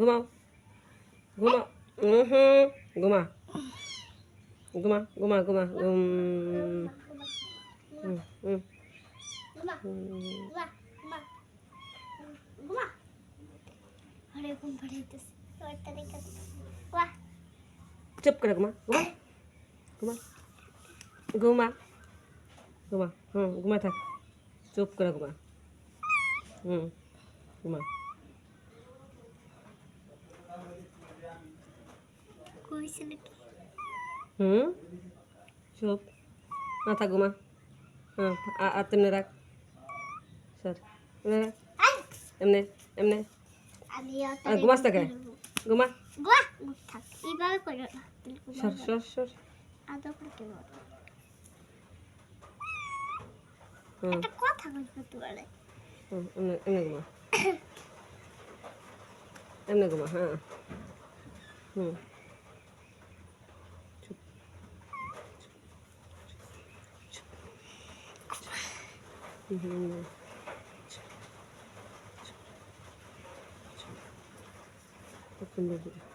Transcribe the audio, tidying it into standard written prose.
ঘুমাও ঘুমাও ঘুমা ঘুমা ঘুমা ঘুমা চুপ করে ঘুমা ঘুমা ঘুমা ঘুমা ঘুমা ঘুমা থাক চুপ করে ঘুমা ঘুমা চুপ মাথা ঘুমা আর তেমনি রাখ স্যার এমনি রাখ এমনি এমনি আর ঘুমাস থাকে ঘুমা সর সর সর এমনি ঘুমা এমনি ঘুমা হ্যাঁ চুপ